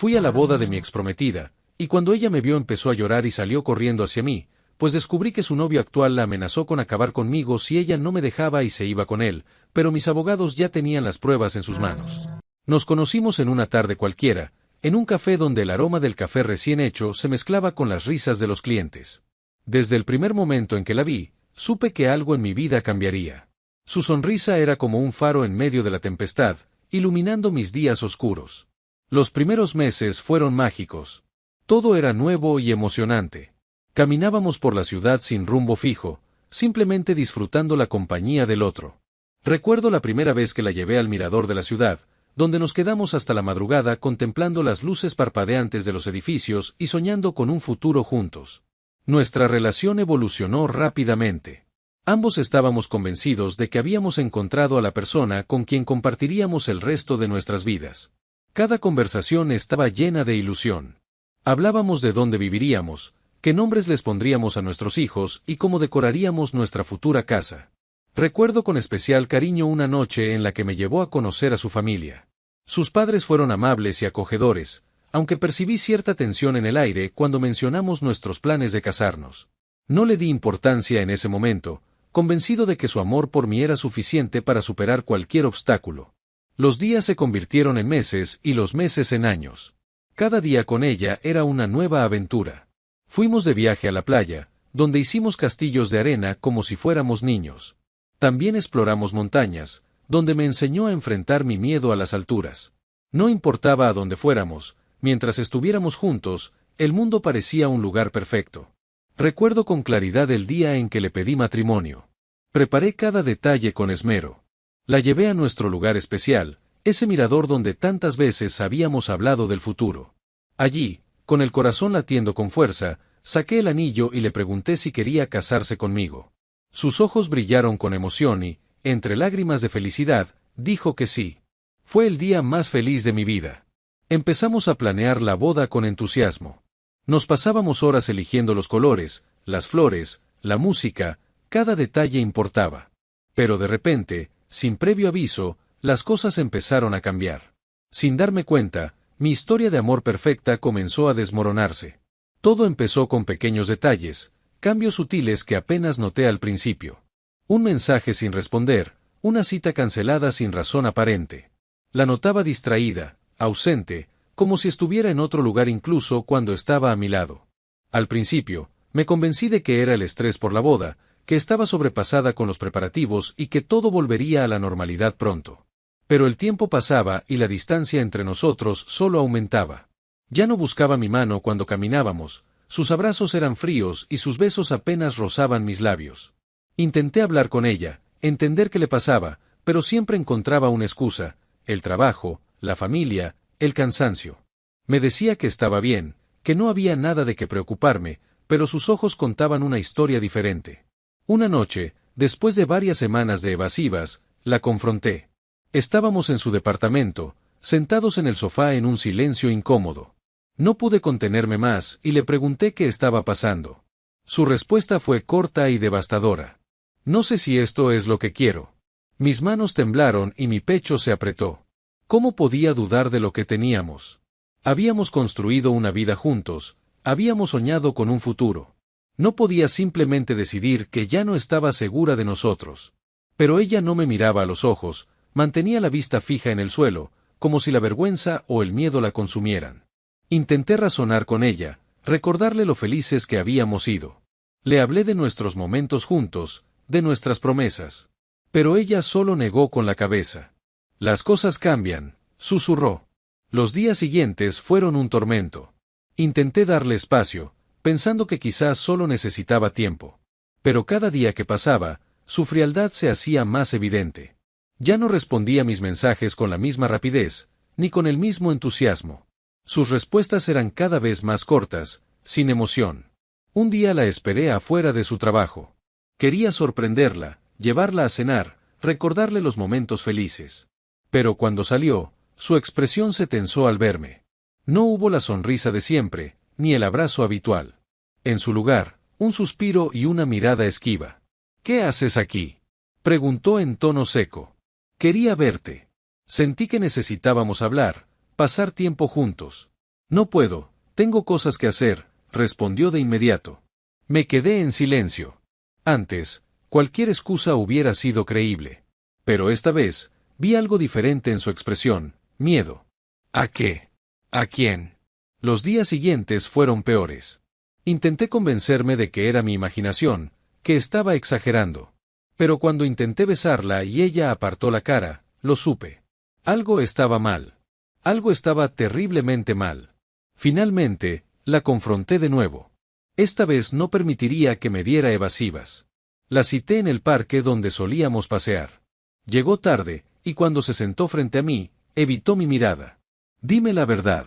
Fui a la boda de mi exprometida, y cuando ella me vio empezó a llorar y salió corriendo hacia mí, pues descubrí que su novio actual la amenazó con acabar conmigo si ella no me dejaba y se iba con él, pero mis abogados ya tenían las pruebas en sus manos. Nos conocimos en una tarde cualquiera, en un café donde el aroma del café recién hecho se mezclaba con las risas de los clientes. Desde el primer momento en que la vi, supe que algo en mi vida cambiaría. Su sonrisa era como un faro en medio de la tempestad, iluminando mis días oscuros. Los primeros meses fueron mágicos. Todo era nuevo y emocionante. Caminábamos por la ciudad sin rumbo fijo, simplemente disfrutando la compañía del otro. Recuerdo la primera vez que la llevé al mirador de la ciudad, donde nos quedamos hasta la madrugada contemplando las luces parpadeantes de los edificios y soñando con un futuro juntos. Nuestra relación evolucionó rápidamente. Ambos estábamos convencidos de que habíamos encontrado a la persona con quien compartiríamos el resto de nuestras vidas. Cada conversación estaba llena de ilusión. Hablábamos de dónde viviríamos, qué nombres les pondríamos a nuestros hijos y cómo decoraríamos nuestra futura casa. Recuerdo con especial cariño una noche en la que me llevó a conocer a su familia. Sus padres fueron amables y acogedores, aunque percibí cierta tensión en el aire cuando mencionamos nuestros planes de casarnos. No le di importancia en ese momento, convencido de que su amor por mí era suficiente para superar cualquier obstáculo. Los días se convirtieron en meses y los meses en años. Cada día con ella era una nueva aventura. Fuimos de viaje a la playa, donde hicimos castillos de arena como si fuéramos niños. También exploramos montañas, donde me enseñó a enfrentar mi miedo a las alturas. No importaba a dónde fuéramos, mientras estuviéramos juntos, el mundo parecía un lugar perfecto. Recuerdo con claridad el día en que le pedí matrimonio. Preparé cada detalle con esmero. La llevé a nuestro lugar especial, ese mirador donde tantas veces habíamos hablado del futuro. Allí, con el corazón latiendo con fuerza, saqué el anillo y le pregunté si quería casarse conmigo. Sus ojos brillaron con emoción y, entre lágrimas de felicidad, dijo que sí. Fue el día más feliz de mi vida. Empezamos a planear la boda con entusiasmo. Nos pasábamos horas eligiendo los colores, las flores, la música, cada detalle importaba. Pero de repente, sin previo aviso, las cosas empezaron a cambiar. Sin darme cuenta, mi historia de amor perfecta comenzó a desmoronarse. Todo empezó con pequeños detalles, cambios sutiles que apenas noté al principio. Un mensaje sin responder, una cita cancelada sin razón aparente. La notaba distraída, ausente, como si estuviera en otro lugar incluso cuando estaba a mi lado. Al principio, me convencí de que era el estrés por la boda, que estaba sobrepasada con los preparativos y que todo volvería a la normalidad pronto. Pero el tiempo pasaba y la distancia entre nosotros solo aumentaba. Ya no buscaba mi mano cuando caminábamos, sus abrazos eran fríos y sus besos apenas rozaban mis labios. Intenté hablar con ella, entender qué le pasaba, pero siempre encontraba una excusa: el trabajo, la familia, el cansancio. Me decía que estaba bien, que no había nada de qué preocuparme, pero sus ojos contaban una historia diferente. Una noche, después de varias semanas de evasivas, la confronté. Estábamos en su departamento, sentados en el sofá en un silencio incómodo. No pude contenerme más y le pregunté qué estaba pasando. Su respuesta fue corta y devastadora. No sé si esto es lo que quiero. Mis manos temblaron y mi pecho se apretó. ¿Cómo podía dudar de lo que teníamos? Habíamos construido una vida juntos, habíamos soñado con un futuro. No podía simplemente decidir que ya no estaba segura de nosotros. Pero ella no me miraba a los ojos, mantenía la vista fija en el suelo, como si la vergüenza o el miedo la consumieran. Intenté razonar con ella, recordarle lo felices que habíamos sido. Le hablé de nuestros momentos juntos, de nuestras promesas. Pero ella solo negó con la cabeza. Las cosas cambian, susurró. Los días siguientes fueron un tormento. Intenté darle espacio, pensando que quizás solo necesitaba tiempo. Pero cada día que pasaba, su frialdad se hacía más evidente. Ya no respondía mis mensajes con la misma rapidez, ni con el mismo entusiasmo. Sus respuestas eran cada vez más cortas, sin emoción. Un día la esperé afuera de su trabajo. Quería sorprenderla, llevarla a cenar, recordarle los momentos felices. Pero cuando salió, su expresión se tensó al verme. No hubo la sonrisa de siempre, ni el abrazo habitual. En su lugar, un suspiro y una mirada esquiva. ¿Qué haces aquí?, preguntó en tono seco. Quería verte. Sentí que necesitábamos hablar, pasar tiempo juntos. No puedo, tengo cosas que hacer, respondió de inmediato. Me quedé en silencio. Antes, cualquier excusa hubiera sido creíble. Pero esta vez, vi algo diferente en su expresión, miedo. ¿A qué? ¿A quién? Los días siguientes fueron peores. Intenté convencerme de que era mi imaginación, que estaba exagerando. Pero cuando intenté besarla y ella apartó la cara, lo supe. Algo estaba mal. Algo estaba terriblemente mal. Finalmente, la confronté de nuevo. Esta vez no permitiría que me diera evasivas. La cité en el parque donde solíamos pasear. Llegó tarde, y cuando se sentó frente a mí, evitó mi mirada. Dime la verdad.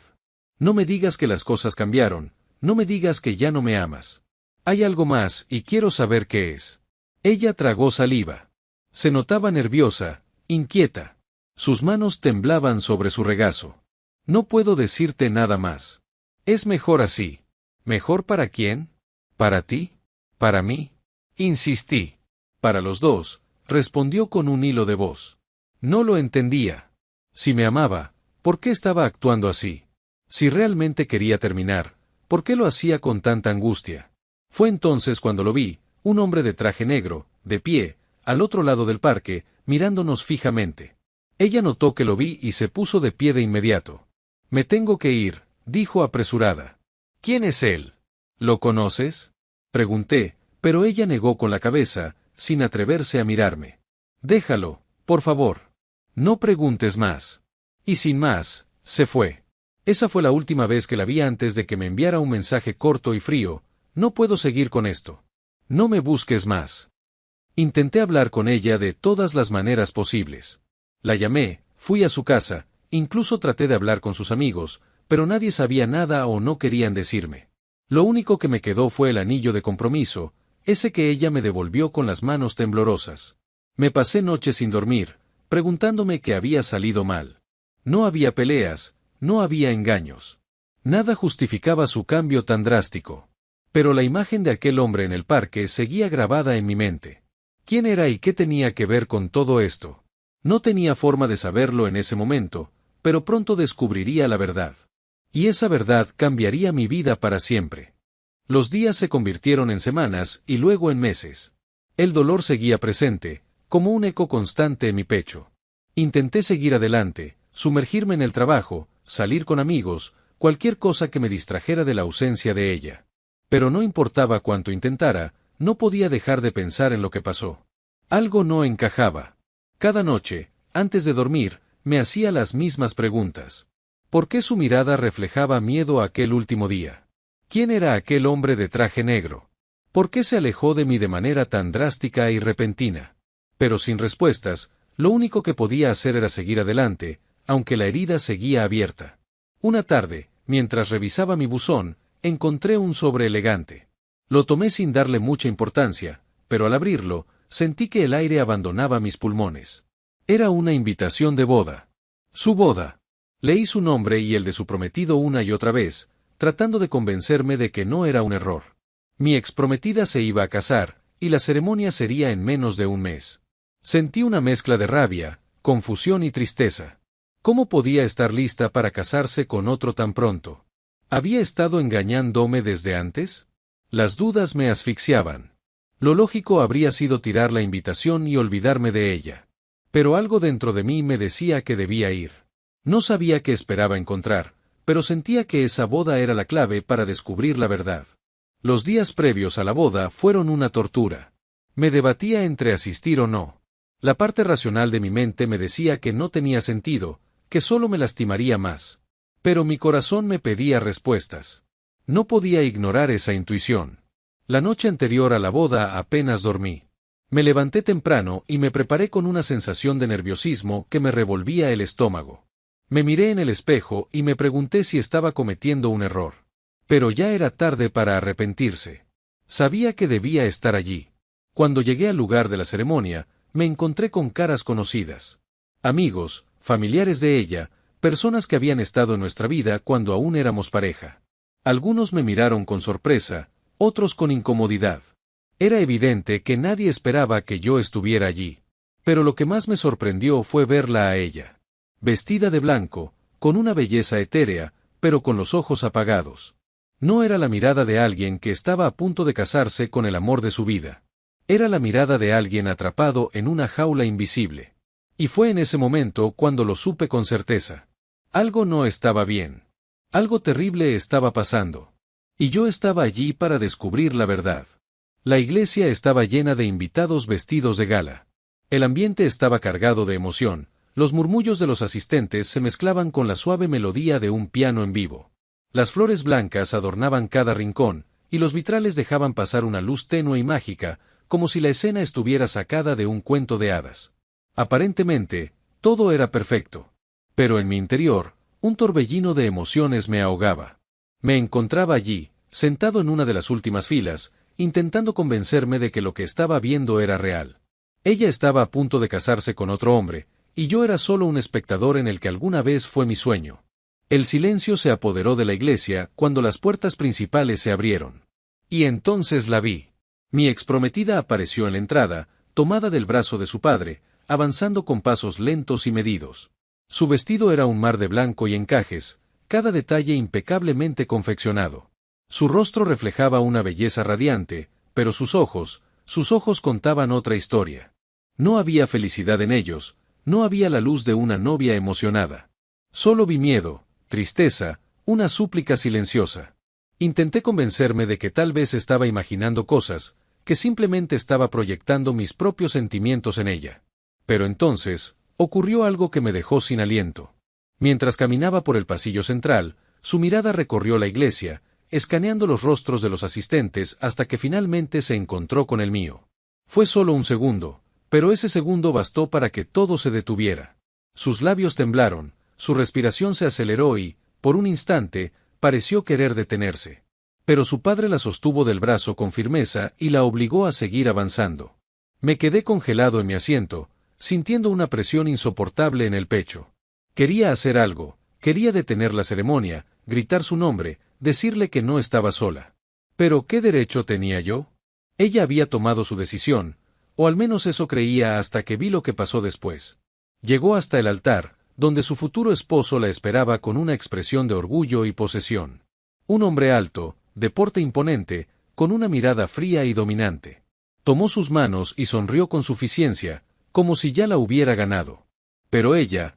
No me digas que las cosas cambiaron, no me digas que ya no me amas. Hay algo más y quiero saber qué es. Ella tragó saliva. Se notaba nerviosa, inquieta. Sus manos temblaban sobre su regazo. No puedo decirte nada más. Es mejor así. ¿Mejor para quién? ¿Para ti? ¿Para mí? Insistí. Para los dos, respondió con un hilo de voz. No lo entendía. Si me amaba, ¿por qué estaba actuando así? Si realmente quería terminar, ¿por qué lo hacía con tanta angustia? Fue entonces cuando lo vi, un hombre de traje negro, de pie, al otro lado del parque, mirándonos fijamente. Ella notó que lo vi y se puso de pie de inmediato. Me tengo que ir, dijo apresurada. ¿Quién es él? ¿Lo conoces? Pregunté, pero ella negó con la cabeza, sin atreverse a mirarme. Déjalo, por favor. No preguntes más. Y sin más, se fue. Esa fue la última vez que la vi antes de que me enviara un mensaje corto y frío. No puedo seguir con esto. No me busques más. Intenté hablar con ella de todas las maneras posibles. La llamé, fui a su casa, incluso traté de hablar con sus amigos, pero nadie sabía nada o no querían decirme. Lo único que me quedó fue el anillo de compromiso, ese que ella me devolvió con las manos temblorosas. Me pasé noches sin dormir, preguntándome qué había salido mal. No había peleas, no había engaños. Nada justificaba su cambio tan drástico. Pero la imagen de aquel hombre en el parque seguía grabada en mi mente. ¿Quién era y qué tenía que ver con todo esto? No tenía forma de saberlo en ese momento, pero pronto descubriría la verdad. Y esa verdad cambiaría mi vida para siempre. Los días se convirtieron en semanas y luego en meses. El dolor seguía presente, como un eco constante en mi pecho. Intenté seguir adelante, sumergirme en el trabajo, salir con amigos, cualquier cosa que me distrajera de la ausencia de ella. Pero no importaba cuánto intentara, no podía dejar de pensar en lo que pasó. Algo no encajaba. Cada noche, antes de dormir, me hacía las mismas preguntas. ¿Por qué su mirada reflejaba miedo aquel último día? ¿Quién era aquel hombre de traje negro? ¿Por qué se alejó de mí de manera tan drástica y repentina? Pero sin respuestas, lo único que podía hacer era seguir adelante, aunque la herida seguía abierta. Una tarde, mientras revisaba mi buzón, encontré un sobre elegante. Lo tomé sin darle mucha importancia, pero al abrirlo, sentí que el aire abandonaba mis pulmones. Era una invitación de boda. Su boda. Leí su nombre y el de su prometido una y otra vez, tratando de convencerme de que no era un error. Mi exprometida se iba a casar, y la ceremonia sería en menos de un mes. Sentí una mezcla de rabia, confusión y tristeza. ¿Cómo podía estar lista para casarse con otro tan pronto? ¿Había estado engañándome desde antes? Las dudas me asfixiaban. Lo lógico habría sido tirar la invitación y olvidarme de ella. Pero algo dentro de mí me decía que debía ir. No sabía qué esperaba encontrar, pero sentía que esa boda era la clave para descubrir la verdad. Los días previos a la boda fueron una tortura. Me debatía entre asistir o no. La parte racional de mi mente me decía que no tenía sentido, que solo me lastimaría más. Pero mi corazón me pedía respuestas. No podía ignorar esa intuición. La noche anterior a la boda apenas dormí. Me levanté temprano y me preparé con una sensación de nerviosismo que me revolvía el estómago. Me miré en el espejo y me pregunté si estaba cometiendo un error. Pero ya era tarde para arrepentirse. Sabía que debía estar allí. Cuando llegué al lugar de la ceremonia, me encontré con caras conocidas. Amigos, familiares de ella, personas que habían estado en nuestra vida cuando aún éramos pareja. Algunos me miraron con sorpresa, otros con incomodidad. Era evidente que nadie esperaba que yo estuviera allí. Pero lo que más me sorprendió fue verla a ella. Vestida de blanco, con una belleza etérea, pero con los ojos apagados. No era la mirada de alguien que estaba a punto de casarse con el amor de su vida. Era la mirada de alguien atrapado en una jaula invisible. Y fue en ese momento cuando lo supe con certeza. Algo no estaba bien. Algo terrible estaba pasando. Y yo estaba allí para descubrir la verdad. La iglesia estaba llena de invitados vestidos de gala. El ambiente estaba cargado de emoción, los murmullos de los asistentes se mezclaban con la suave melodía de un piano en vivo. Las flores blancas adornaban cada rincón, y los vitrales dejaban pasar una luz tenue y mágica, como si la escena estuviera sacada de un cuento de hadas. Aparentemente, todo era perfecto. Pero en mi interior, un torbellino de emociones me ahogaba. Me encontraba allí, sentado en una de las últimas filas, intentando convencerme de que lo que estaba viendo era real. Ella estaba a punto de casarse con otro hombre, y yo era solo un espectador en el que alguna vez fue mi sueño. El silencio se apoderó de la iglesia cuando las puertas principales se abrieron. Y entonces la vi. Mi exprometida apareció en la entrada, tomada del brazo de su padre, avanzando con pasos lentos y medidos. Su vestido era un mar de blanco y encajes, cada detalle impecablemente confeccionado. Su rostro reflejaba una belleza radiante, pero sus ojos contaban otra historia. No había felicidad en ellos, no había la luz de una novia emocionada. Solo vi miedo, tristeza, una súplica silenciosa. Intenté convencerme de que tal vez estaba imaginando cosas, que simplemente estaba proyectando mis propios sentimientos en ella. Pero entonces, ocurrió algo que me dejó sin aliento. Mientras caminaba por el pasillo central, su mirada recorrió la iglesia, escaneando los rostros de los asistentes hasta que finalmente se encontró con el mío. Fue solo un segundo, pero ese segundo bastó para que todo se detuviera. Sus labios temblaron, su respiración se aceleró y, por un instante, pareció querer detenerse. Pero su padre la sostuvo del brazo con firmeza y la obligó a seguir avanzando. Me quedé congelado en mi asiento, sintiendo una presión insoportable en el pecho. Quería hacer algo, quería detener la ceremonia, gritar su nombre, decirle que no estaba sola. Pero ¿qué derecho tenía yo? Ella había tomado su decisión, o al menos eso creía hasta que vi lo que pasó después. Llegó hasta el altar, donde su futuro esposo la esperaba con una expresión de orgullo y posesión. Un hombre alto, de porte imponente, con una mirada fría y dominante. Tomó sus manos y sonrió con suficiencia, como si ya la hubiera ganado. Pero ella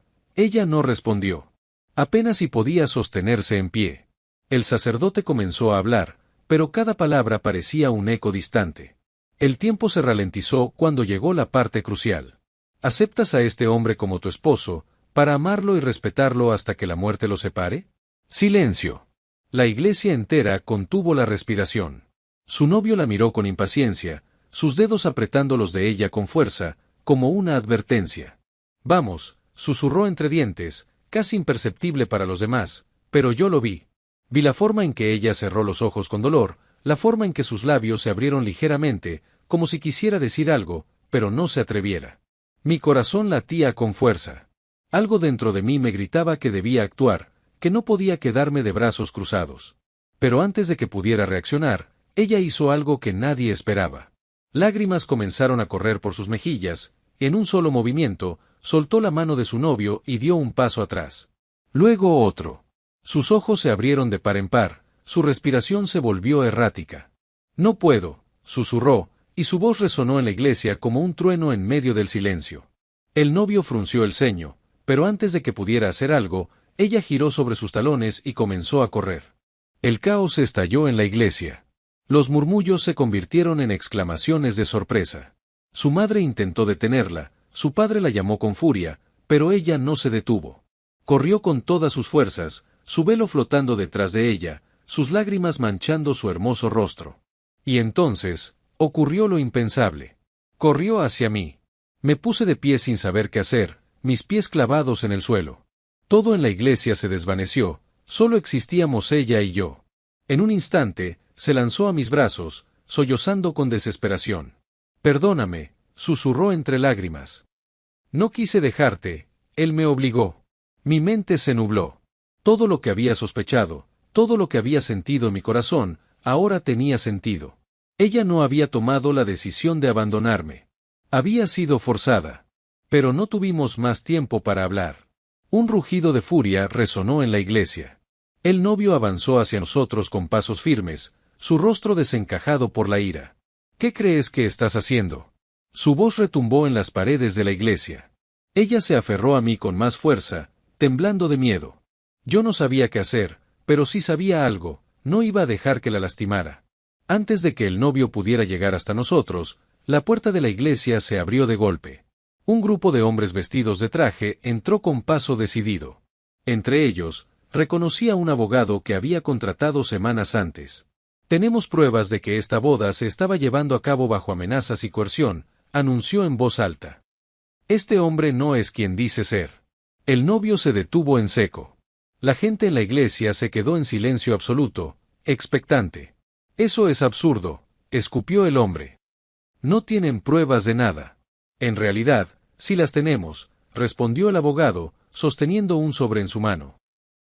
no respondió. Apenas si podía sostenerse en pie. El sacerdote comenzó a hablar, pero cada palabra parecía un eco distante. El tiempo se ralentizó cuando llegó la parte crucial. ¿Aceptas a este hombre como tu esposo, para amarlo y respetarlo hasta que la muerte los separe? Silencio. La iglesia entera contuvo la respiración. Su novio la miró con impaciencia, sus dedos apretando los de ella con fuerza, como una advertencia. Vamos, susurró entre dientes, casi imperceptible para los demás, pero yo lo vi. Vi la forma en que ella cerró los ojos con dolor, la forma en que sus labios se abrieron ligeramente, como si quisiera decir algo, pero no se atreviera. Mi corazón latía con fuerza. Algo dentro de mí me gritaba que debía actuar, que no podía quedarme de brazos cruzados. Pero antes de que pudiera reaccionar, ella hizo algo que nadie esperaba. Lágrimas comenzaron a correr por sus mejillas, en un solo movimiento, soltó la mano de su novio y dio un paso atrás. Luego otro. Sus ojos se abrieron de par en par, su respiración se volvió errática. No puedo, susurró, y su voz resonó en la iglesia como un trueno en medio del silencio. El novio frunció el ceño, pero antes de que pudiera hacer algo, ella giró sobre sus talones y comenzó a correr. El caos estalló en la iglesia. Los murmullos se convirtieron en exclamaciones de sorpresa. Su madre intentó detenerla, su padre la llamó con furia, pero ella no se detuvo. Corrió con todas sus fuerzas, su velo flotando detrás de ella, sus lágrimas manchando su hermoso rostro. Y entonces, ocurrió lo impensable. Corrió hacia mí. Me puse de pie sin saber qué hacer, mis pies clavados en el suelo. Todo en la iglesia se desvaneció, solo existíamos ella y yo. En un instante, se lanzó a mis brazos, sollozando con desesperación. Perdóname, susurró entre lágrimas. No quise dejarte, él me obligó. Mi mente se nubló. Todo lo que había sospechado, todo lo que había sentido en mi corazón, ahora tenía sentido. Ella no había tomado la decisión de abandonarme. Había sido forzada. Pero no tuvimos más tiempo para hablar. Un rugido de furia resonó en la iglesia. El novio avanzó hacia nosotros con pasos firmes, su rostro desencajado por la ira. ¿Qué crees que estás haciendo? Su voz retumbó en las paredes de la iglesia. Ella se aferró a mí con más fuerza, temblando de miedo. Yo no sabía qué hacer, pero sí sabía algo, no iba a dejar que la lastimara. Antes de que el novio pudiera llegar hasta nosotros, la puerta de la iglesia se abrió de golpe. Un grupo de hombres vestidos de traje entró con paso decidido. Entre ellos, reconocí a un abogado que había contratado semanas antes. Tenemos pruebas de que esta boda se estaba llevando a cabo bajo amenazas y coerción, anunció en voz alta. Este hombre no es quien dice ser. El novio se detuvo en seco. La gente en la iglesia se quedó en silencio absoluto, expectante. Eso es absurdo, escupió el hombre. No tienen pruebas de nada. En realidad, sí las tenemos, respondió el abogado, sosteniendo un sobre en su mano.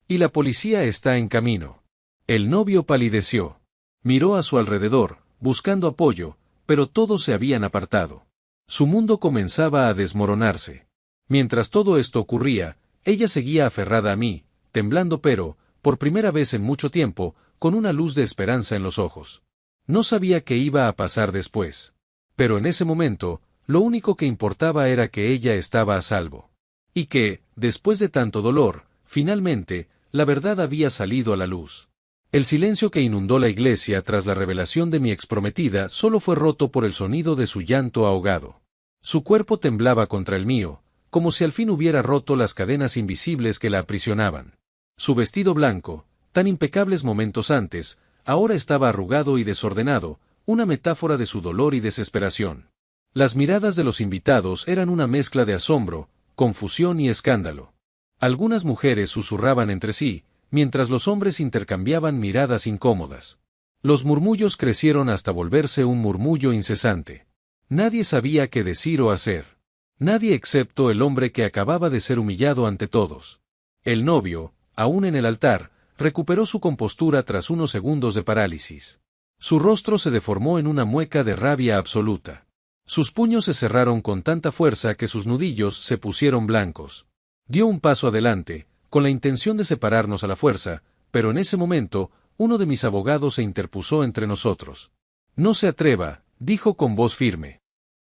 Y la policía está en camino. El novio palideció. Miró a su alrededor, buscando apoyo, pero todos se habían apartado. Su mundo comenzaba a desmoronarse. Mientras todo esto ocurría, ella seguía aferrada a mí, temblando pero, por primera vez en mucho tiempo, con una luz de esperanza en los ojos. No sabía qué iba a pasar después. Pero en ese momento, lo único que importaba era que ella estaba a salvo. Y que, después de tanto dolor, finalmente, la verdad había salido a la luz. El silencio que inundó la iglesia tras la revelación de mi exprometida solo fue roto por el sonido de su llanto ahogado. Su cuerpo temblaba contra el mío, como si al fin hubiera roto las cadenas invisibles que la aprisionaban. Su vestido blanco, tan impecables momentos antes, ahora estaba arrugado y desordenado, una metáfora de su dolor y desesperación. Las miradas de los invitados eran una mezcla de asombro, confusión y escándalo. Algunas mujeres susurraban entre sí, mientras los hombres intercambiaban miradas incómodas. Los murmullos crecieron hasta volverse un murmullo incesante. Nadie sabía qué decir o hacer. Nadie excepto el hombre que acababa de ser humillado ante todos. El novio, aún en el altar, recuperó su compostura tras unos segundos de parálisis. Su rostro se deformó en una mueca de rabia absoluta. Sus puños se cerraron con tanta fuerza que sus nudillos se pusieron blancos. Dio un paso adelante, con la intención de separarnos a la fuerza, pero en ese momento, uno de mis abogados se interpuso entre nosotros. No se atreva, dijo con voz firme.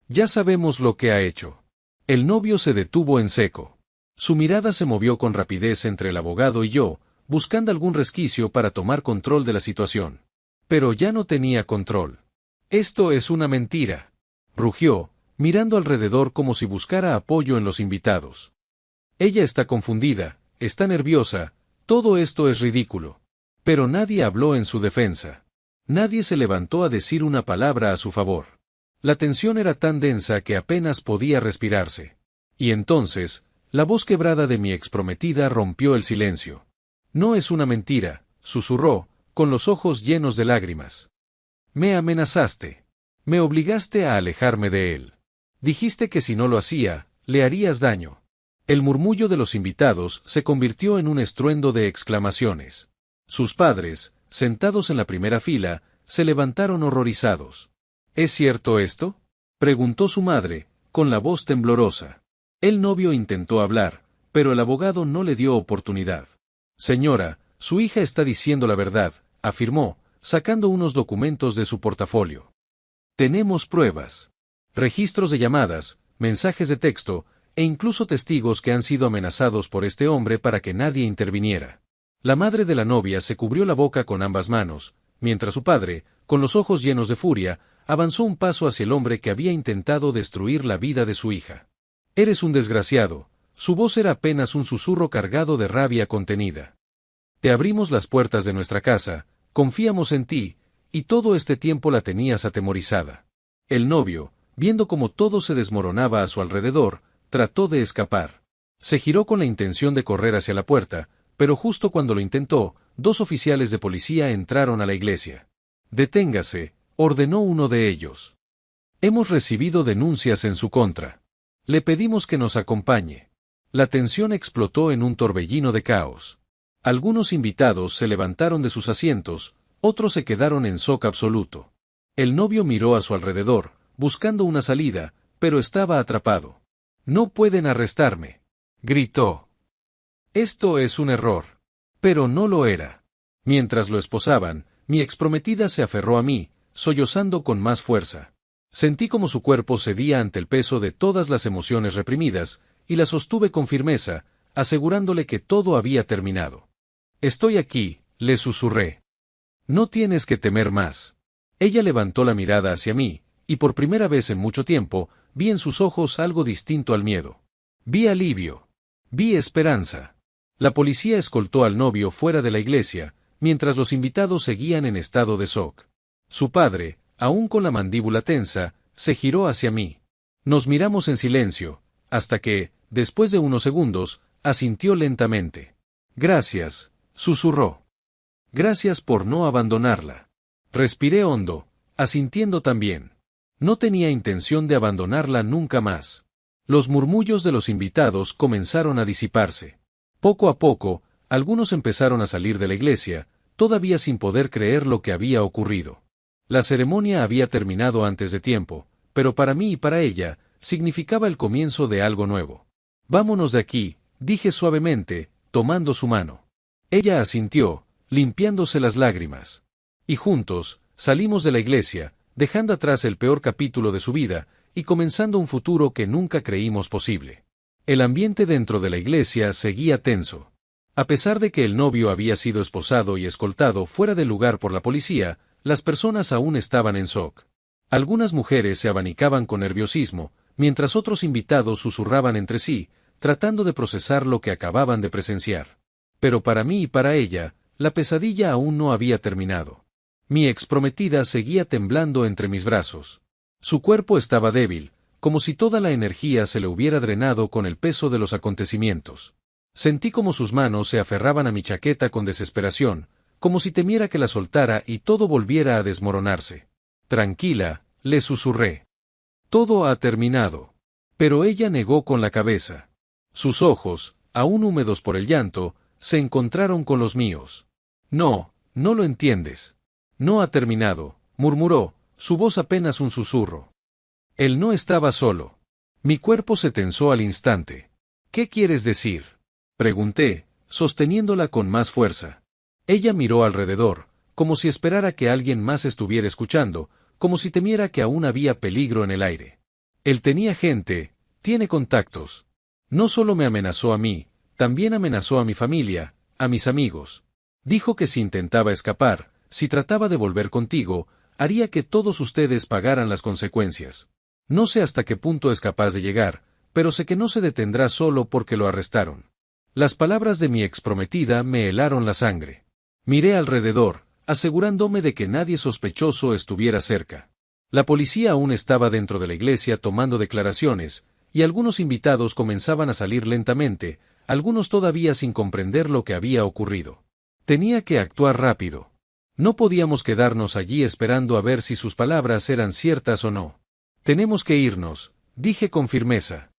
Ya sabemos lo que ha hecho. El novio se detuvo en seco. Su mirada se movió con rapidez entre el abogado y yo, buscando algún resquicio para tomar control de la situación. Pero ya no tenía control. Esto es una mentira, rugió, mirando alrededor como si buscara apoyo en los invitados. Ella está confundida, está nerviosa, todo esto es ridículo. Pero nadie habló en su defensa. Nadie se levantó a decir una palabra a su favor. La tensión era tan densa que apenas podía respirarse. Y entonces, la voz quebrada de mi exprometida rompió el silencio. No es una mentira, susurró, con los ojos llenos de lágrimas. Me amenazaste. Me obligaste a alejarme de él. Dijiste que si no lo hacía, le harías daño. El murmullo de los invitados se convirtió en un estruendo de exclamaciones. Sus padres, sentados en la primera fila, se levantaron horrorizados. ¿Es cierto esto?, preguntó su madre, con la voz temblorosa. El novio intentó hablar, pero el abogado no le dio oportunidad. Señora, su hija está diciendo la verdad, afirmó, sacando unos documentos de su portafolio. Tenemos pruebas. Registros de llamadas, mensajes de texto, e incluso testigos que han sido amenazados por este hombre para que nadie interviniera. La madre de la novia se cubrió la boca con ambas manos, mientras su padre, con los ojos llenos de furia, avanzó un paso hacia el hombre que había intentado destruir la vida de su hija. Eres un desgraciado. Su voz era apenas un susurro cargado de rabia contenida. Te abrimos las puertas de nuestra casa, confiamos en ti, y todo este tiempo la tenías atemorizada. El novio, viendo cómo todo se desmoronaba a su alrededor, trató de escapar. Se giró con la intención de correr hacia la puerta, pero justo cuando lo intentó, 2 oficiales de policía entraron a la iglesia. Deténgase, ordenó uno de ellos. Hemos recibido denuncias en su contra. Le pedimos que nos acompañe. La tensión explotó en un torbellino de caos. Algunos invitados se levantaron de sus asientos, otros se quedaron en shock absoluto. El novio miró a su alrededor, buscando una salida, pero estaba atrapado. No pueden arrestarme, gritó. Esto es un error. Pero no lo era. Mientras lo esposaban, mi exprometida se aferró a mí, sollozando con más fuerza. Sentí como su cuerpo cedía ante el peso de todas las emociones reprimidas, y la sostuve con firmeza, asegurándole que todo había terminado. «Estoy aquí», le susurré. «No tienes que temer más». Ella levantó la mirada hacia mí, y por primera vez en mucho tiempo, vi en sus ojos algo distinto al miedo. Vi alivio. Vi esperanza. La policía escoltó al novio fuera de la iglesia, mientras los invitados seguían en estado de shock. Su padre, aún con la mandíbula tensa, se giró hacia mí. Nos miramos en silencio, hasta que, después de unos segundos, asintió lentamente. «Gracias», susurró. «Gracias por no abandonarla». Respiré hondo, asintiendo también. No tenía intención de abandonarla nunca más. Los murmullos de los invitados comenzaron a disiparse. Poco a poco, algunos empezaron a salir de la iglesia, todavía sin poder creer lo que había ocurrido. La ceremonia había terminado antes de tiempo, pero para mí y para ella, significaba el comienzo de algo nuevo. «Vámonos de aquí», dije suavemente, tomando su mano. Ella asintió, limpiándose las lágrimas. Y juntos, salimos de la iglesia, dejando atrás el peor capítulo de su vida, y comenzando un futuro que nunca creímos posible. El ambiente dentro de la iglesia seguía tenso. A pesar de que el novio había sido esposado y escoltado fuera del lugar por la policía, las personas aún estaban en shock. Algunas mujeres se abanicaban con nerviosismo, mientras otros invitados susurraban entre sí, tratando de procesar lo que acababan de presenciar. Pero para mí y para ella, la pesadilla aún no había terminado. Mi exprometida seguía temblando entre mis brazos. Su cuerpo estaba débil, como si toda la energía se le hubiera drenado con el peso de los acontecimientos. Sentí como sus manos se aferraban a mi chaqueta con desesperación, como si temiera que la soltara y todo volviera a desmoronarse. «Tranquila», le susurré. «Todo ha terminado». Pero ella negó con la cabeza. Sus ojos, aún húmedos por el llanto, se encontraron con los míos. «No, no lo entiendes. No ha terminado», murmuró, su voz apenas un susurro. Él no estaba solo. Mi cuerpo se tensó al instante. «¿Qué quieres decir?», pregunté, sosteniéndola con más fuerza. Ella miró alrededor, como si esperara que alguien más estuviera escuchando, como si temiera que aún había peligro en el aire. «Él tenía gente, tiene contactos. No solo me amenazó a mí, también amenazó a mi familia, a mis amigos. Dijo que si intentaba escapar, si trataba de volver contigo, haría que todos ustedes pagaran las consecuencias. No sé hasta qué punto es capaz de llegar, pero sé que no se detendrá solo porque lo arrestaron». Las palabras de mi exprometida me helaron la sangre. Miré alrededor, asegurándome de que nadie sospechoso estuviera cerca. La policía aún estaba dentro de la iglesia tomando declaraciones, y algunos invitados comenzaban a salir lentamente, algunos todavía sin comprender lo que había ocurrido. Tenía que actuar rápido. No podíamos quedarnos allí esperando a ver si sus palabras eran ciertas o no. «Tenemos que irnos», dije con firmeza.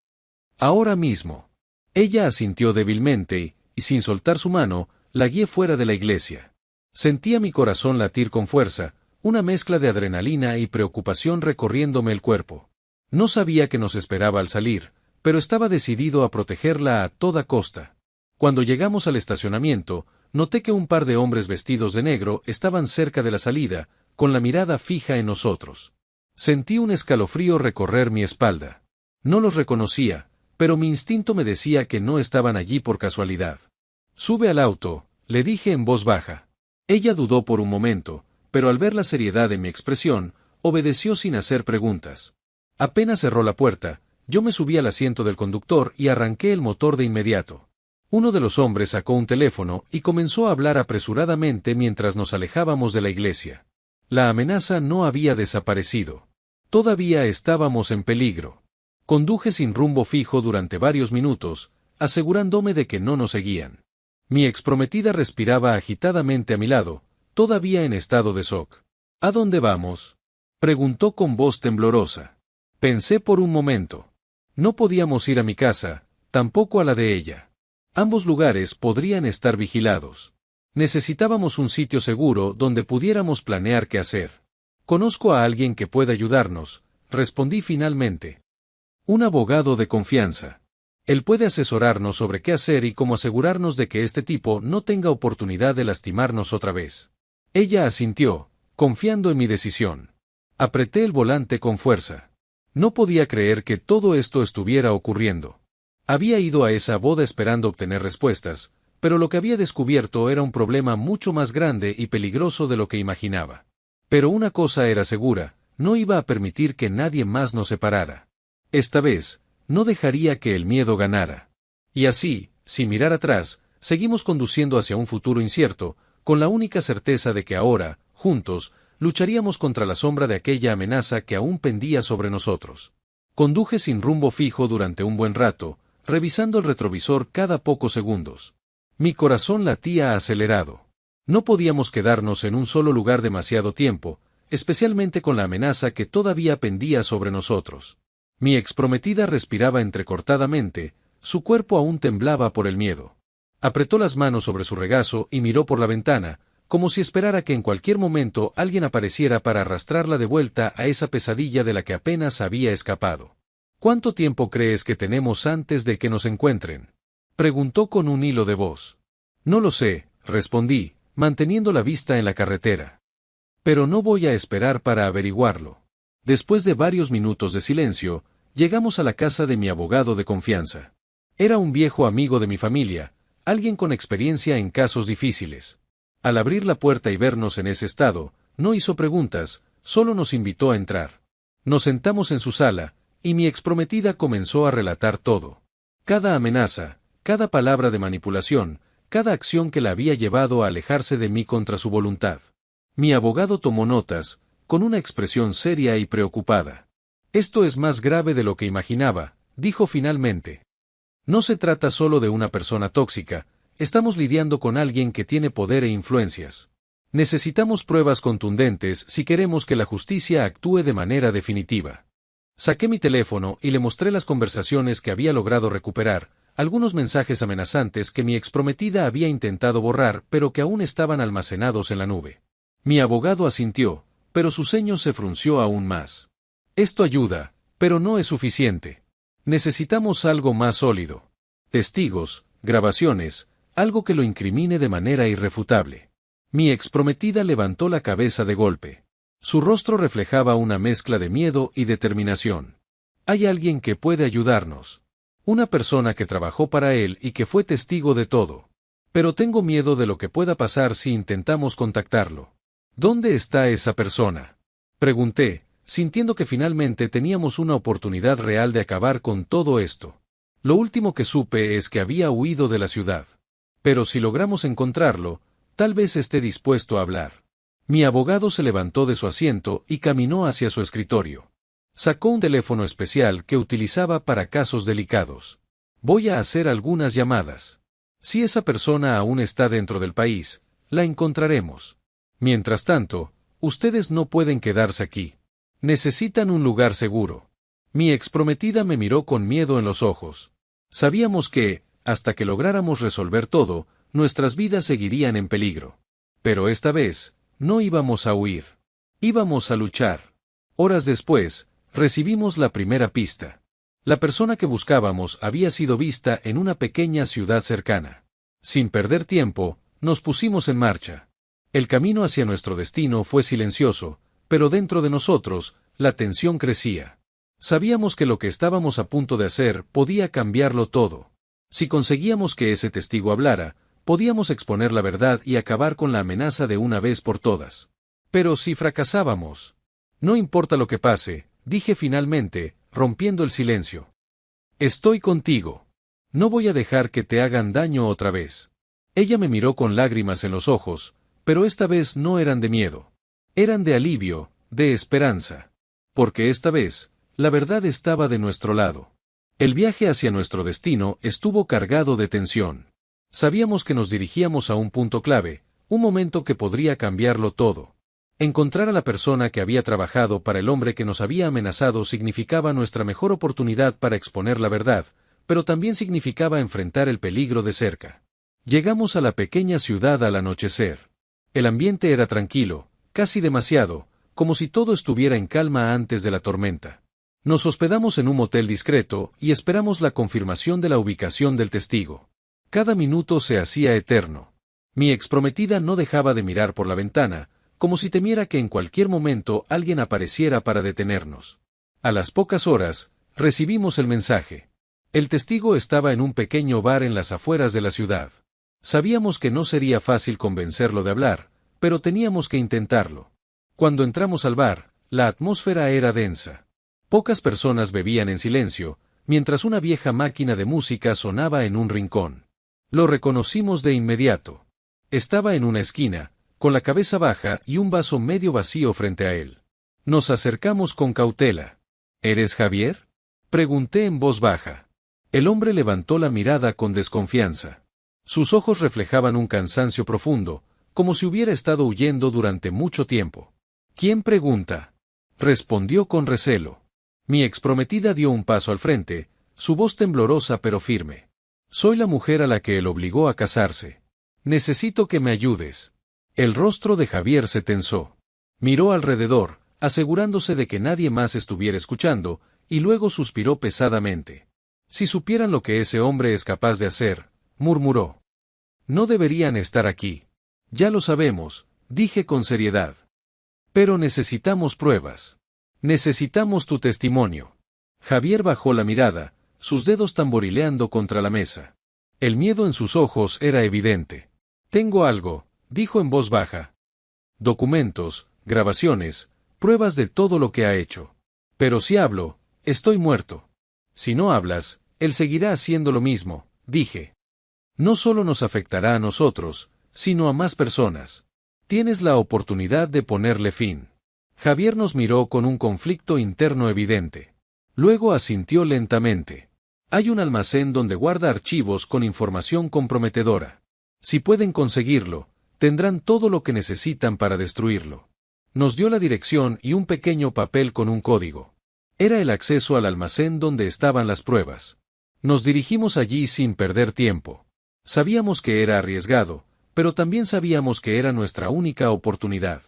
«Ahora mismo». Ella asintió débilmente y, sin soltar su mano, la guié fuera de la iglesia. Sentía mi corazón latir con fuerza, una mezcla de adrenalina y preocupación recorriéndome el cuerpo. No sabía qué nos esperaba al salir, pero estaba decidido a protegerla a toda costa. Cuando llegamos al estacionamiento, noté que un par de hombres vestidos de negro estaban cerca de la salida, con la mirada fija en nosotros. Sentí un escalofrío recorrer mi espalda. No los reconocía, pero mi instinto me decía que no estaban allí por casualidad. «Sube al auto», le dije en voz baja. Ella dudó por un momento, pero al ver la seriedad de mi expresión, obedeció sin hacer preguntas. Apenas cerró la puerta, yo me subí al asiento del conductor y arranqué el motor de inmediato. Uno de los hombres sacó un teléfono y comenzó a hablar apresuradamente mientras nos alejábamos de la iglesia. La amenaza no había desaparecido. Todavía estábamos en peligro. Conduje sin rumbo fijo durante varios minutos, asegurándome de que no nos seguían. Mi exprometida respiraba agitadamente a mi lado, todavía en estado de shock. «¿A dónde vamos?», preguntó con voz temblorosa. Pensé por un momento. No podíamos ir a mi casa, tampoco a la de ella. Ambos lugares podrían estar vigilados. Necesitábamos un sitio seguro donde pudiéramos planear qué hacer. «Conozco a alguien que pueda ayudarnos», respondí finalmente. «Un abogado de confianza». Él puede asesorarnos sobre qué hacer y cómo asegurarnos de que este tipo no tenga oportunidad de lastimarnos otra vez. Ella asintió, confiando en mi decisión. Apreté el volante con fuerza. No podía creer que todo esto estuviera ocurriendo. Había ido a esa boda esperando obtener respuestas, pero lo que había descubierto era un problema mucho más grande y peligroso de lo que imaginaba. Pero una cosa era segura, no iba a permitir que nadie más nos separara. Esta vez, no dejaría que el miedo ganara. Y así, sin mirar atrás, seguimos conduciendo hacia un futuro incierto, con la única certeza de que ahora, juntos, lucharíamos contra la sombra de aquella amenaza que aún pendía sobre nosotros. Conduje sin rumbo fijo durante un buen rato, revisando el retrovisor cada pocos segundos. Mi corazón latía acelerado. No podíamos quedarnos en un solo lugar demasiado tiempo, especialmente con la amenaza que todavía pendía sobre nosotros. Mi exprometida respiraba entrecortadamente, su cuerpo aún temblaba por el miedo. Apretó las manos sobre su regazo y miró por la ventana, como si esperara que en cualquier momento alguien apareciera para arrastrarla de vuelta a esa pesadilla de la que apenas había escapado. ¿Cuánto tiempo crees que tenemos antes de que nos encuentren?, preguntó con un hilo de voz. No lo sé, respondí, manteniendo la vista en la carretera. Pero no voy a esperar para averiguarlo. Después de varios minutos de silencio, llegamos a la casa de mi abogado de confianza. Era un viejo amigo de mi familia, alguien con experiencia en casos difíciles. Al abrir la puerta y vernos en ese estado, no hizo preguntas, solo nos invitó a entrar. Nos sentamos en su sala, y mi exprometida comenzó a relatar todo. Cada amenaza, cada palabra de manipulación, cada acción que la había llevado a alejarse de mí contra su voluntad. Mi abogado tomó notas, con una expresión seria y preocupada. Esto es más grave de lo que imaginaba, dijo finalmente. No se trata solo de una persona tóxica, estamos lidiando con alguien que tiene poder e influencias. Necesitamos pruebas contundentes si queremos que la justicia actúe de manera definitiva. Saqué mi teléfono y le mostré las conversaciones que había logrado recuperar, algunos mensajes amenazantes que mi exprometida había intentado borrar pero que aún estaban almacenados en la nube. Mi abogado asintió, pero su ceño se frunció aún más. Esto ayuda, pero no es suficiente. Necesitamos algo más sólido. Testigos, grabaciones, algo que lo incrimine de manera irrefutable. Mi exprometida levantó la cabeza de golpe. Su rostro reflejaba una mezcla de miedo y determinación. Hay alguien que puede ayudarnos. Una persona que trabajó para él y que fue testigo de todo. Pero tengo miedo de lo que pueda pasar si intentamos contactarlo. ¿Dónde está esa persona?, pregunté, sintiendo que finalmente teníamos una oportunidad real de acabar con todo esto. Lo último que supe es que había huido de la ciudad. Pero si logramos encontrarlo, tal vez esté dispuesto a hablar. Mi abogado se levantó de su asiento y caminó hacia su escritorio. Sacó un teléfono especial que utilizaba para casos delicados. Voy a hacer algunas llamadas. Si esa persona aún está dentro del país, la encontraremos. Mientras tanto, ustedes no pueden quedarse aquí. Necesitan un lugar seguro. Mi exprometida me miró con miedo en los ojos. Sabíamos que, hasta que lográramos resolver todo, nuestras vidas seguirían en peligro. Pero esta vez, no íbamos a huir. Íbamos a luchar. Horas después, recibimos la primera pista. La persona que buscábamos había sido vista en una pequeña ciudad cercana. Sin perder tiempo, nos pusimos en marcha. El camino hacia nuestro destino fue silencioso, pero dentro de nosotros, la tensión crecía. Sabíamos que lo que estábamos a punto de hacer podía cambiarlo todo. Si conseguíamos que ese testigo hablara, podíamos exponer la verdad y acabar con la amenaza de una vez por todas. Pero si fracasábamos, no importa lo que pase, dije finalmente, rompiendo el silencio. Estoy contigo. No voy a dejar que te hagan daño otra vez. Ella me miró con lágrimas en los ojos, pero esta vez no eran de miedo. Eran de alivio, de esperanza. Porque esta vez, la verdad estaba de nuestro lado. El viaje hacia nuestro destino estuvo cargado de tensión. Sabíamos que nos dirigíamos a un punto clave, un momento que podría cambiarlo todo. Encontrar a la persona que había trabajado para el hombre que nos había amenazado significaba nuestra mejor oportunidad para exponer la verdad, pero también significaba enfrentar el peligro de cerca. Llegamos a la pequeña ciudad al anochecer. El ambiente era tranquilo, casi demasiado, como si todo estuviera en calma antes de la tormenta. Nos hospedamos en un motel discreto y esperamos la confirmación de la ubicación del testigo. Cada minuto se hacía eterno. Mi exprometida no dejaba de mirar por la ventana, como si temiera que en cualquier momento alguien apareciera para detenernos. A las pocas horas, recibimos el mensaje. El testigo estaba en un pequeño bar en las afueras de la ciudad. Sabíamos que no sería fácil convencerlo de hablar, pero teníamos que intentarlo. Cuando entramos al bar, la atmósfera era densa. Pocas personas bebían en silencio, mientras una vieja máquina de música sonaba en un rincón. Lo reconocimos de inmediato. Estaba en una esquina, con la cabeza baja y un vaso medio vacío frente a él. Nos acercamos con cautela. ¿Eres Javier?, pregunté en voz baja. El hombre levantó la mirada con desconfianza. Sus ojos reflejaban un cansancio profundo, como si hubiera estado huyendo durante mucho tiempo. ¿Quién pregunta?, respondió con recelo. Mi exprometida dio un paso al frente, su voz temblorosa pero firme. Soy la mujer a la que él obligó a casarse. Necesito que me ayudes. El rostro de Javier se tensó. Miró alrededor, asegurándose de que nadie más estuviera escuchando, y luego suspiró pesadamente. Si supieran lo que ese hombre es capaz de hacer, murmuró. No deberían estar aquí. Ya lo sabemos, dije con seriedad. Pero necesitamos pruebas. Necesitamos tu testimonio. Javier bajó la mirada, sus dedos tamborileando contra la mesa. El miedo en sus ojos era evidente. Tengo algo, dijo en voz baja. Documentos, grabaciones, pruebas de todo lo que ha hecho. Pero si hablo, estoy muerto. Si no hablas, él seguirá haciendo lo mismo, dije. No solo nos afectará a nosotros, sino a más personas. Tienes la oportunidad de ponerle fin. Javier nos miró con un conflicto interno evidente. Luego asintió lentamente. Hay un almacén donde guarda archivos con información comprometedora. Si pueden conseguirlo, tendrán todo lo que necesitan para destruirlo. Nos dio la dirección y un pequeño papel con un código. Era el acceso al almacén donde estaban las pruebas. Nos dirigimos allí sin perder tiempo. Sabíamos que era arriesgado, pero también sabíamos que era nuestra única oportunidad.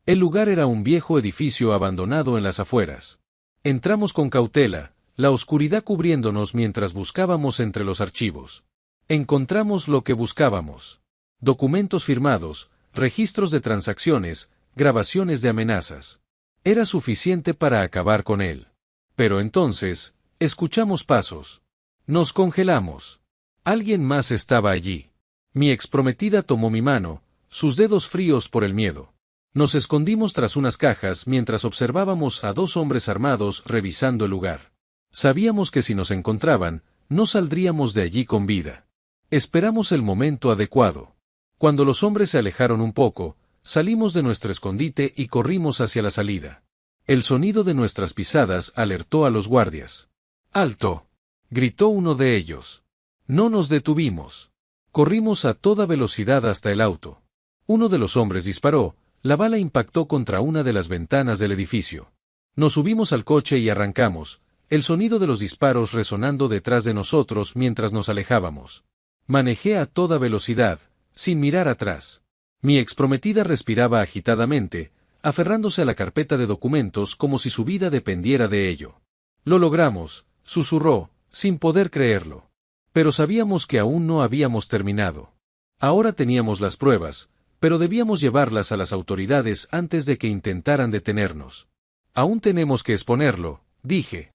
El lugar era un viejo edificio abandonado en las afueras. Entramos con cautela, la oscuridad cubriéndonos mientras buscábamos entre los archivos. Encontramos lo que buscábamos. Documentos firmados, registros de transacciones, grabaciones de amenazas. Era suficiente para acabar con él. Pero entonces, escuchamos pasos. Nos congelamos. Alguien más estaba allí. Mi exprometida tomó mi mano, sus dedos fríos por el miedo. Nos escondimos tras unas cajas mientras observábamos a dos hombres armados revisando el lugar. Sabíamos que si nos encontraban, no saldríamos de allí con vida. Esperamos el momento adecuado. Cuando los hombres se alejaron un poco, salimos de nuestro escondite y corrimos hacia la salida. El sonido de nuestras pisadas alertó a los guardias. ¡Alto!, gritó uno de ellos. No nos detuvimos. Corrimos a toda velocidad hasta el auto. Uno de los hombres disparó. La bala impactó contra una de las ventanas del edificio. Nos subimos al coche y arrancamos, el sonido de los disparos resonando detrás de nosotros mientras nos alejábamos. Manejé a toda velocidad, sin mirar atrás. Mi exprometida respiraba agitadamente, aferrándose a la carpeta de documentos como si su vida dependiera de ello. Lo logramos, susurró, sin poder creerlo. Pero sabíamos que aún no habíamos terminado. Ahora teníamos las pruebas, pero debíamos llevarlas a las autoridades antes de que intentaran detenernos. Aún tenemos que exponerlo, dije.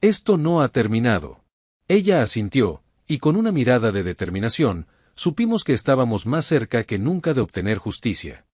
Esto no ha terminado. Ella asintió, y con una mirada de determinación, supimos que estábamos más cerca que nunca de obtener justicia.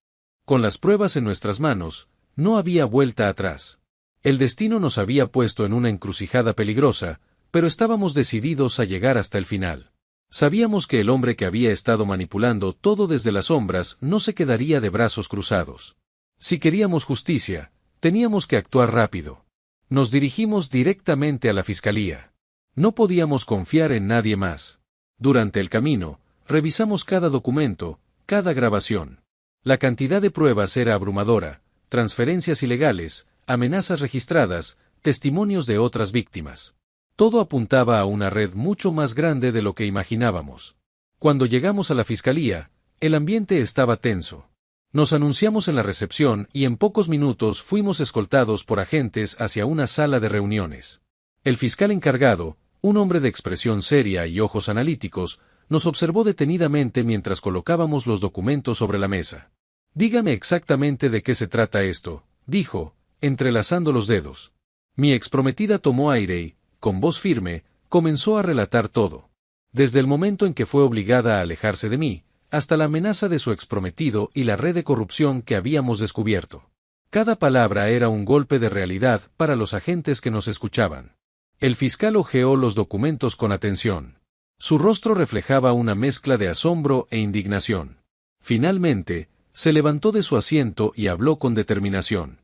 Con las pruebas en nuestras manos, no había vuelta atrás. El destino nos había puesto en una encrucijada peligrosa, pero estábamos decididos a llegar hasta el final. Sabíamos que el hombre que había estado manipulando todo desde las sombras no se quedaría de brazos cruzados. Si queríamos justicia, teníamos que actuar rápido. Nos dirigimos directamente a la fiscalía. No podíamos confiar en nadie más. Durante el camino, revisamos cada documento, cada grabación. La cantidad de pruebas era abrumadora: transferencias ilegales, amenazas registradas, testimonios de otras víctimas. Todo apuntaba a una red mucho más grande de lo que imaginábamos. Cuando llegamos a la fiscalía, el ambiente estaba tenso. Nos anunciamos en la recepción y en pocos minutos fuimos escoltados por agentes hacia una sala de reuniones. El fiscal encargado, un hombre de expresión seria y ojos analíticos, nos observó detenidamente mientras colocábamos los documentos sobre la mesa. «Dígame exactamente de qué se trata esto», dijo, entrelazando los dedos. Mi exprometida tomó aire y, con voz firme, comenzó a relatar todo. Desde el momento en que fue obligada a alejarse de mí, hasta la amenaza de su exprometido y la red de corrupción que habíamos descubierto. Cada palabra era un golpe de realidad para los agentes que nos escuchaban. El fiscal hojeó los documentos con atención. Su rostro reflejaba una mezcla de asombro e indignación. Finalmente, se levantó de su asiento y habló con determinación.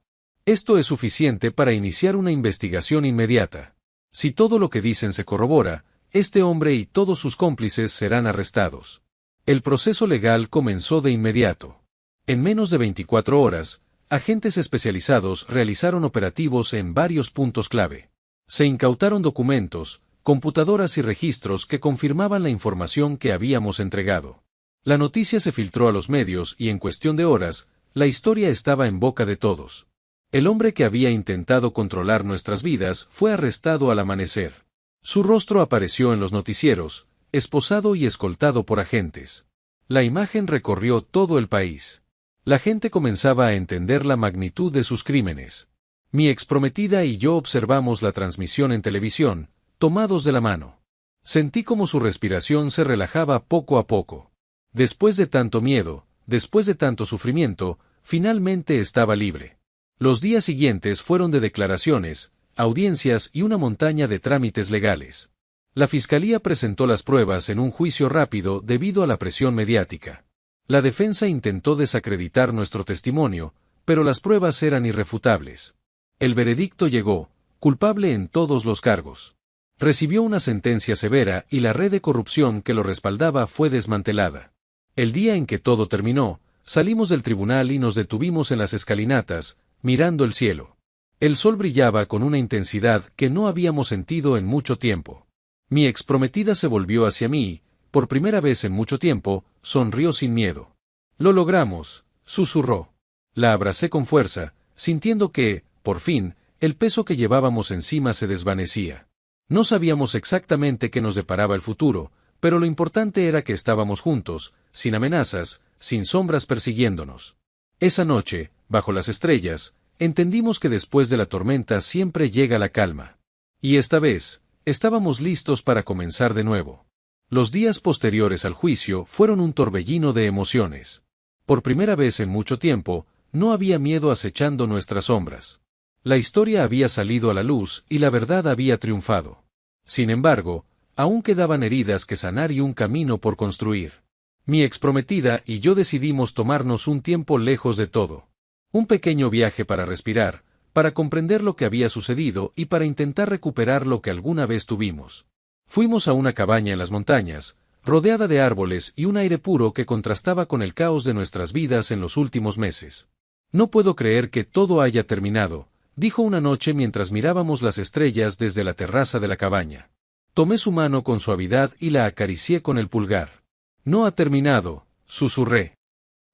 Esto es suficiente para iniciar una investigación inmediata. Si todo lo que dicen se corrobora, este hombre y todos sus cómplices serán arrestados. El proceso legal comenzó de inmediato. En menos de 24 horas, agentes especializados realizaron operativos en varios puntos clave. Se incautaron documentos, computadoras y registros que confirmaban la información que habíamos entregado. La noticia se filtró a los medios y en cuestión de horas, la historia estaba en boca de todos. El hombre que había intentado controlar nuestras vidas fue arrestado al amanecer. Su rostro apareció en los noticieros, esposado y escoltado por agentes. La imagen recorrió todo el país. La gente comenzaba a entender la magnitud de sus crímenes. Mi exprometida y yo observamos la transmisión en televisión, tomados de la mano. Sentí como su respiración se relajaba poco a poco. Después de tanto miedo, después de tanto sufrimiento, finalmente estaba libre. Los días siguientes fueron de declaraciones, audiencias y una montaña de trámites legales. La fiscalía presentó las pruebas en un juicio rápido debido a la presión mediática. La defensa intentó desacreditar nuestro testimonio, pero las pruebas eran irrefutables. El veredicto llegó, culpable en todos los cargos. Recibió una sentencia severa y la red de corrupción que lo respaldaba fue desmantelada. El día en que todo terminó, salimos del tribunal y nos detuvimos en las escalinatas, mirando el cielo. El sol brillaba con una intensidad que no habíamos sentido en mucho tiempo. Mi exprometida se volvió hacia mí y, por primera vez en mucho tiempo, sonrió sin miedo. «Lo logramos», susurró. La abracé con fuerza, sintiendo que, por fin, el peso que llevábamos encima se desvanecía. No sabíamos exactamente qué nos deparaba el futuro, pero lo importante era que estábamos juntos, sin amenazas, sin sombras persiguiéndonos. Esa noche, bajo las estrellas, entendimos que después de la tormenta siempre llega la calma. Y esta vez, estábamos listos para comenzar de nuevo. Los días posteriores al juicio fueron un torbellino de emociones. Por primera vez en mucho tiempo, no había miedo acechando nuestras sombras. La historia había salido a la luz y la verdad había triunfado. Sin embargo, aún quedaban heridas que sanar y un camino por construir. Mi exprometida y yo decidimos tomarnos un tiempo lejos de todo. Un pequeño viaje para respirar, para comprender lo que había sucedido y para intentar recuperar lo que alguna vez tuvimos. Fuimos a una cabaña en las montañas, rodeada de árboles y un aire puro que contrastaba con el caos de nuestras vidas en los últimos meses. «No puedo creer que todo haya terminado», dijo una noche mientras mirábamos las estrellas desde la terraza de la cabaña. Tomé su mano con suavidad y la acaricié con el pulgar. «No ha terminado», susurré.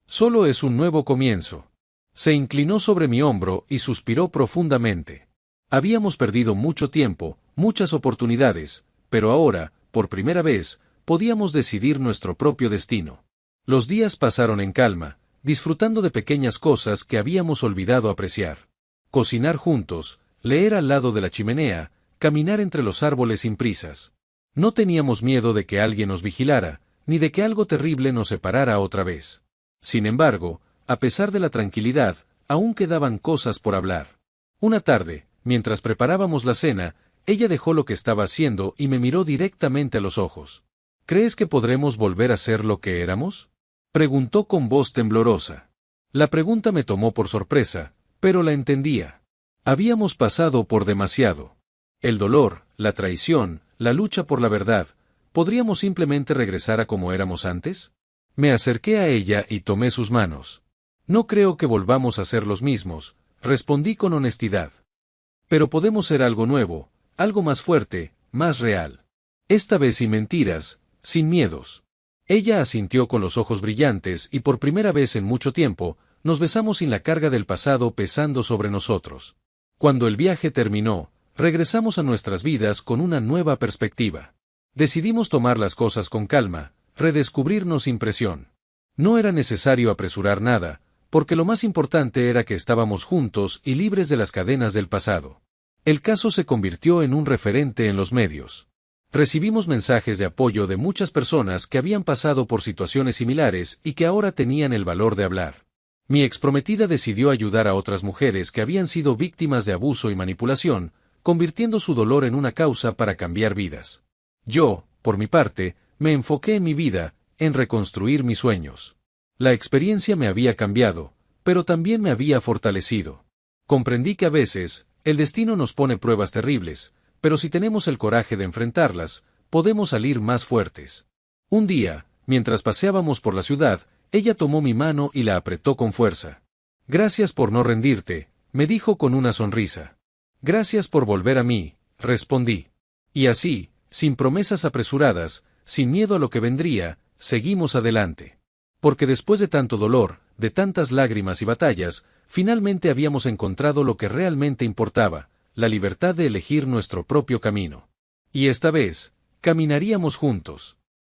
«Solo es un nuevo comienzo». Se inclinó sobre mi hombro y suspiró profundamente. Habíamos perdido mucho tiempo, muchas oportunidades, pero ahora, por primera vez, podíamos decidir nuestro propio destino. Los días pasaron en calma, disfrutando de pequeñas cosas que habíamos olvidado apreciar. Cocinar juntos, leer al lado de la chimenea, caminar entre los árboles sin prisas. No teníamos miedo de que alguien nos vigilara, ni de que algo terrible nos separara otra vez. Sin embargo, a pesar de la tranquilidad, aún quedaban cosas por hablar. Una tarde, mientras preparábamos la cena, ella dejó lo que estaba haciendo y me miró directamente a los ojos. «¿Crees que podremos volver a ser lo que éramos?», preguntó con voz temblorosa. La pregunta me tomó por sorpresa, pero la entendía. Habíamos pasado por demasiado. El dolor, la traición, la lucha por la verdad, ¿podríamos simplemente regresar a como éramos antes? Me acerqué a ella y tomé sus manos. «No creo que volvamos a ser los mismos», respondí con honestidad. «Pero podemos ser algo nuevo, algo más fuerte, más real. Esta vez sin mentiras, sin miedos». Ella asintió con los ojos brillantes y por primera vez en mucho tiempo, nos besamos sin la carga del pasado pesando sobre nosotros. Cuando el viaje terminó, regresamos a nuestras vidas con una nueva perspectiva. Decidimos tomar las cosas con calma, redescubrirnos sin presión. No era necesario apresurar nada, porque lo más importante era que estábamos juntos y libres de las cadenas del pasado. El caso se convirtió en un referente en los medios. Recibimos mensajes de apoyo de muchas personas que habían pasado por situaciones similares y que ahora tenían el valor de hablar. Mi exprometida decidió ayudar a otras mujeres que habían sido víctimas de abuso y manipulación, convirtiendo su dolor en una causa para cambiar vidas. Yo, por mi parte, me enfoqué en mi vida, en reconstruir mis sueños. La experiencia me había cambiado, pero también me había fortalecido. Comprendí que a veces, el destino nos pone pruebas terribles, pero si tenemos el coraje de enfrentarlas, podemos salir más fuertes. Un día, mientras paseábamos por la ciudad, ella tomó mi mano y la apretó con fuerza. Gracias por no rendirte, me dijo con una sonrisa. Gracias por volver a mí, respondí. Y así, sin promesas apresuradas, sin miedo a lo que vendría, seguimos adelante. Porque después de tanto dolor, de tantas lágrimas y batallas, finalmente habíamos encontrado lo que realmente importaba, la libertad de elegir nuestro propio camino. Y esta vez, caminaríamos juntos.